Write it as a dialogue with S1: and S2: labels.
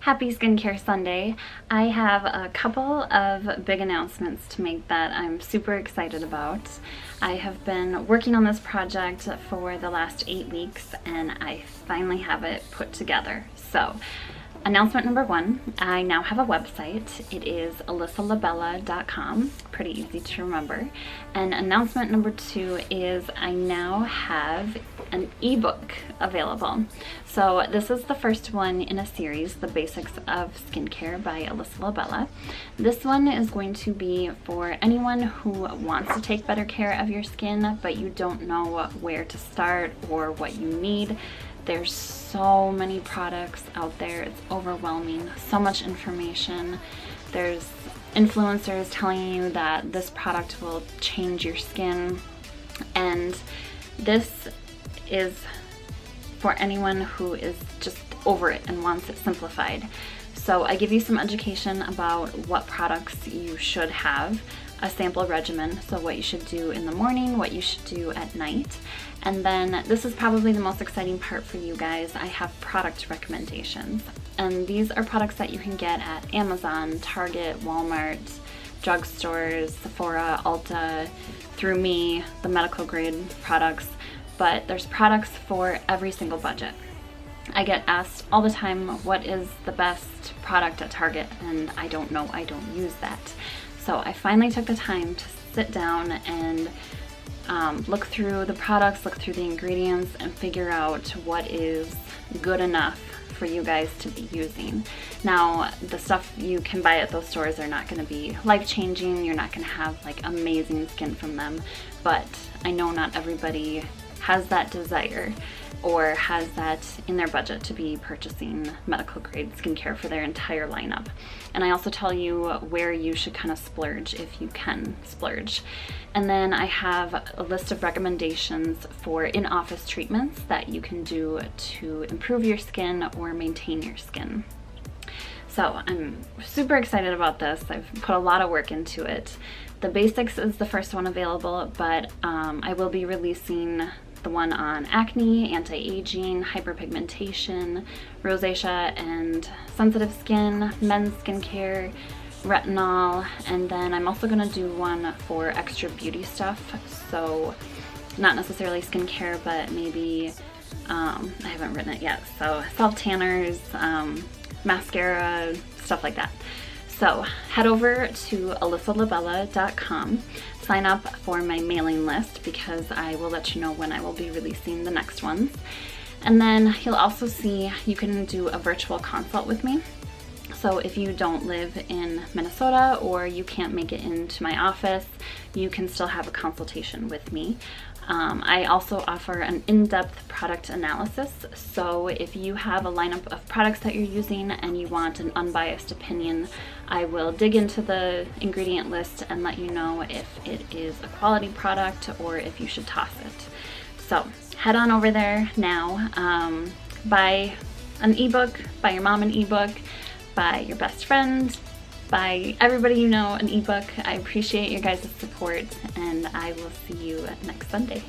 S1: Happy Skincare Sunday. I have a couple of big announcements to make that I'm super excited about. I have been working on this project for the last 8 weeks and I finally have it put together. So, announcement number 1, I now have a website. It is alyssalabella.com, pretty easy to remember. And announcement number 2 is I now have an ebook available. So this is the first one in a series, The Basics of Skincare by Alyssa Labella. This one is going to be for anyone who wants to take better care of your skin, but you don't know where to start or what you need. There's so many products out there, it's overwhelming, so much information. There's influencers telling you that this product will change your skin, and this is for anyone who is just over it and wants it simplified. So I give you some education about what products you should have, a sample regimen, so what you should do in the morning, what you should do at night, and then this is probably the most exciting part for you guys. I have product recommendations, and these are products that you can get at Amazon, Target, Walmart, drugstores, Sephora, Ulta, through me, the medical grade products, but there's products for every single budget. I get asked all the time, what is the best product at Target? And I don't know, I don't use that. So I finally took the time to sit down and look through the products, look through the ingredients, and figure out what is good enough for you guys to be using. Now, the stuff you can buy at those stores are not going to be life-changing. You're not going to have like amazing skin from them, but I know not everybody has that desire or has that in their budget to be purchasing medical grade skincare for their entire lineup. And I also tell you where you should kind of splurge if you can splurge. And then I have a list of recommendations for in-office treatments that you can do to improve your skin or maintain your skin. So I'm super excited about this. I've put a lot of work into it. The Basics is the first one available, but I will be releasing the one on acne, anti-aging, hyperpigmentation, rosacea and sensitive skin, men's skincare, retinol, and then I'm also going to do one for extra beauty stuff, so not necessarily skincare, but maybe, I haven't written it yet, so self-tanners, mascara, stuff like that. So head over to alyssalabella.com, sign up for my mailing list because I will let you know when I will be releasing the next ones. And then you'll also see you can do a virtual consult with me. So if you don't live in Minnesota or you can't make it into my office, you can still have a consultation with me. I also offer an in-depth product analysis, so if you have a lineup of products that you're using and you want an unbiased opinion, I will dig into the ingredient list and let you know if it is a quality product or if you should toss it. So head on over there now, buy an ebook, buy your mom an ebook, buy your best friend, buy everybody you know an ebook. I appreciate your guys' support, and I will see you next Sunday.